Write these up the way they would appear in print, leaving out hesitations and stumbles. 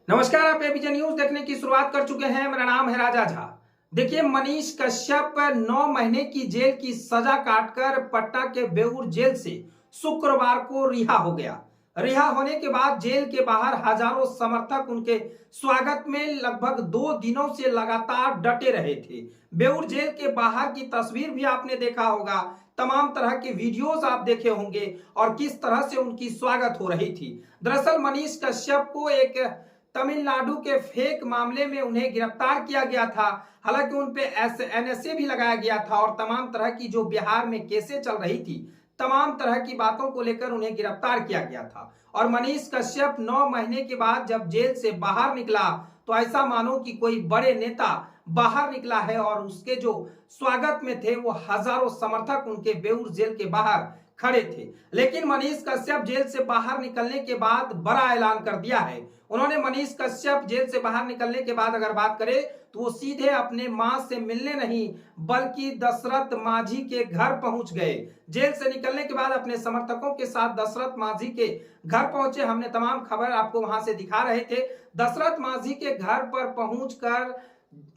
नमस्कार, आप ABJ news देखने की शुरुआत कर चुके हैं। मेरा नाम है राजा झा। देखिए, मनीष कश्यप 9 महीने की जेल की सजा काटकर पटना के बेऊर जेल से शुक्रवार को रिहा हो गया। रिहा होने के बाद जेल के बाहर हजारों समर्थक उनके स्वागत में लगभग 2 दिनों से लगातार डटे रहे थे। बेऊर जेल के बाहर की तस्वीर भी आपने देखा होगा, तमाम तरह के वीडियोस आप देखे होंगे और किस तरह से उनकी स्वागत हो रही थी। दरअसल मनीष कश्यप को एक तमिलनाडु के फेक मामले में उन्हें गिरफ्तार किया गया था। हालांकि उन पे एनएसए भी लगाया गया था और तमाम तरह की जो बिहार में केसें चल रही थी, तमाम तरह की बातों को लेकर उन्हें गिरफ्तार किया गया था। और मनीष कश्यप 9 महीने के बाद जब जेल से बाहर निकला तो ऐसा मानो कि कोई बड़े नेता बाहर निकला है और उसके जो स्वागत में थे वो हजारों समर्थक उनके बेऊर जेल के बाहर खड़े थे। लेकिन मनीष कश्यप जेल से बाहर निकलने के बाद बड़ा ऐलान कर दिया है। उन्होंने मनीष कश्यप जेल से बाहर निकलने के बाद अगर बात करें तो वो सीधे अपने मां से मिलने नहीं बल्कि दशरथ मांझी के घर पहुंच गए। जेल से निकलने के बाद अपने समर्थकों के साथ दशरथ मांझी के घर पहुंचे। हमने तमाम खबर आपको वहां से दिखा रहे थे। दशरथ मांझी के घर पर पहुंचकर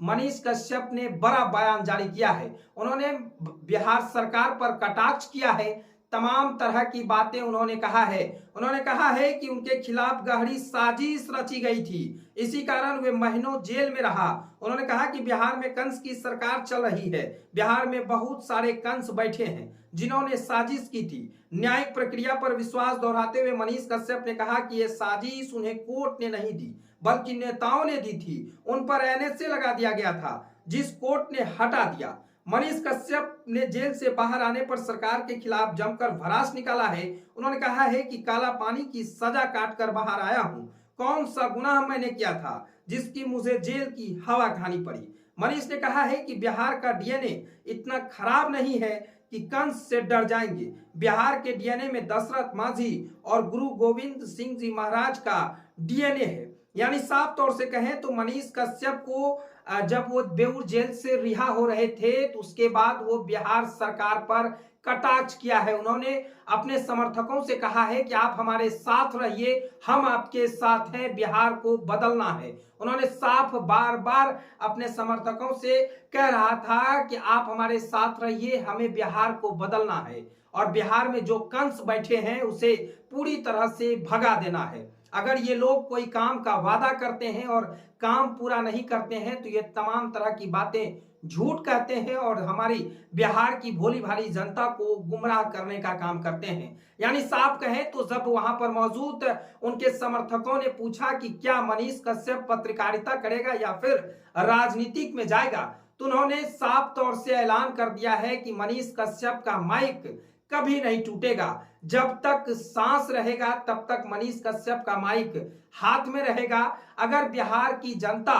मनीष कश्यप ने बड़ा बयान जारी किया है। उन्होंने बिहार सरकार पर कटाक्ष किया है, तमाम तरह की बातें उन्होंने कहा है। उन्होंने कहा है कि उनके खिलाफ गहरी साजिश रची गई थी, इसी कारण वे महीनों जेल में रहा। उन्होंने कहा कि बिहार में कंस की सरकार चल रही है, बिहार में बहुत सारे कंस बैठे हैं जिन्होंने साजिश की थी। न्यायिक प्रक्रिया पर विश्वास दोहराते हुए मनीष कश्यप ने कहा कि यह साजिश उन्हें कोर्ट ने नहीं दी बल्कि नेताओं ने दी थी। उन पर एनएसए लगा दिया गया था जिस कोर्ट ने हटा दिया। मनीष कश्यप ने जेल से बाहर आने पर सरकार के खिलाफ जमकर भड़ास निकाला है। उन्होंने कहा है कि काला पानी की सजा काटकर बाहर आया हूं, कौन सा गुनाह मैंने किया था जिसकी मुझे जेल की हवा खानी पड़ी। मनीष ने कहा है कि बिहार का डीएनए इतना खराब नहीं है कि कंस से डर जाएंगे। बिहार के डीएनए में दशरथ मांझी और गुरु गोविंद सिंह जी महाराज का डीएनए है। यानी साफ तौर से कहें तो मनीष कश्यप को जब वो बेऊर जेल से रिहा हो रहे थे तो उसके बाद वो बिहार सरकार पर कटाक्ष किया है। उन्होंने अपने समर्थकों से कहा है कि आप हमारे साथ रहिए, हम आपके साथ हैं, बिहार को बदलना है। उन्होंने साफ बार बार अपने समर्थकों से कह रहा था कि आप हमारे साथ रहिए, हमें बिहार को बदलना है और बिहार में जो कंस बैठे हैं उसे पूरी तरह से भगा देना है। अगर ये लोग कोई काम का वादा करते हैं और काम पूरा नहीं करते हैं तो ये तमाम तरह की बातें झूठ कहते हैं और हमारी बिहार की भोली भाली जनता को गुमराह करने का काम करते हैं। यानी साफ कहें तो जब वहां पर मौजूद उनके समर्थकों ने पूछा कि क्या मनीष कश्यप पत्रकारिता करेगा या फिर राजनीतिक में जाएगा, तो उन्होंने साफ तौर से ऐलान कर दिया है कि मनीष कश्यप का माइक कभी नहीं टूटेगा। जब तक सांस रहेगा तब तक मनीष कश्यप का माइक हाथ में रहेगा। अगर बिहार की जनता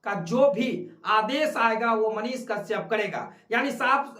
का जो भी आदेश आएगा वो मनीष कश्यप करेगा। यानी साफ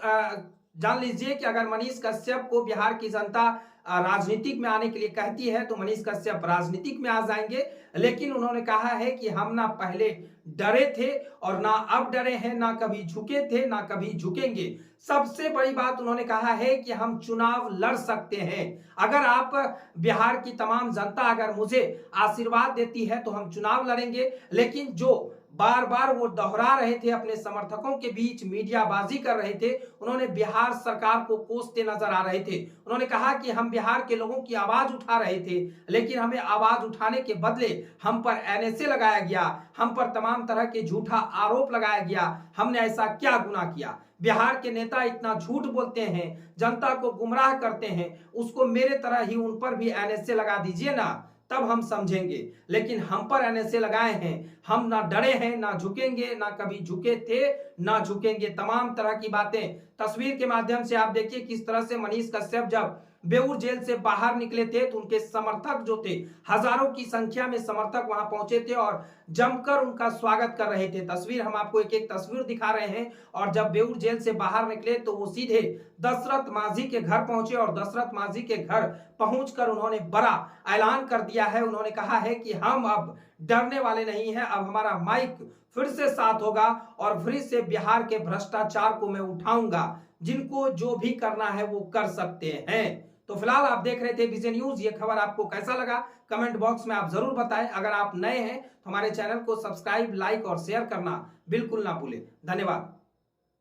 जान लीजिए कि अगर मनीष कश्यप को बिहार की जनता राजनीतिक में आने के लिए कहती है तो मनीष कश्यप राजनीतिक में आ जाएंगे। लेकिन उन्होंने कहा है कि हम ना पहले डरे थे और ना अब डरे हैं, ना कभी झुके थे ना कभी झुकेंगे। सबसे बड़ी बात उन्होंने कहा है कि हम चुनाव लड़ सकते हैं। अगर आप बिहार की तमाम जनता अगर मुझे आशीर्वाद देती है तो हम चुनाव लड़ेंगे। लेकिन जो बार बार वो दोहरा रहे थे, अपने समर्थकों के बीच मीडियाबाजी कर रहे थे, उन्होंने बिहार सरकार को कोसते नजर आ रहे थे। उन्होंने कहा कि हम बिहार के लोगों की आवाज उठा रहे थे लेकिन हमें आवाज उठाने के बदले हम पर एनएसए लगाया गया, हम पर तमाम तरह के झूठा आरोप लगाया गया। हमने ऐसा क्या गुनाह किया? बिहार के नेता इतना झूठ बोलते हैं, जनता को गुमराह करते हैं, उसको मेरे तरह ही उन पर भी एनएसए लगा दीजिए ना, तब हम समझेंगे। लेकिन हम पर एनएसए लगाए हैं, हम ना डरे हैं ना झुकेंगे, ना कभी झुके थे ना झुकेंगे। तमाम तरह की बातें तस्वीर के माध्यम से आप देखिए किस तरह से मनीष कश्यप जब बेऊर जेल से बाहर निकले थे तो उनके समर्थक जो थे, हजारों की संख्या में समर्थक वहां पहुंचे थे और जमकर उनका स्वागत कर रहे थे। तस्वीर हम आपको एक एक तस्वीर दिखा रहे हैं। और जब बेऊर जेल से बाहर निकले तो वो सीधे दशरथ मांझी के घर पहुंचे और दशरथ मांझी के घर पहुंचकर उन्होंने बड़ा ऐलान कर दिया है। उन्होंने कहा है कि हम अब डरने वाले नहीं हैं, अब हमारा माइक फिर से साथ होगा और फिर से बिहार के भ्रष्टाचार को मैं उठाऊंगा। जिनको जो भी करना है वो कर सकते हैं। तो फिलहाल आप देख रहे थे विजय न्यूज। ये खबर आपको कैसा लगा कमेंट बॉक्स में आप जरूर बताएं। अगर आप नए हैं तो हमारे चैनल को सब्सक्राइब, लाइक और शेयर करना बिल्कुल ना भूलें। धन्यवाद।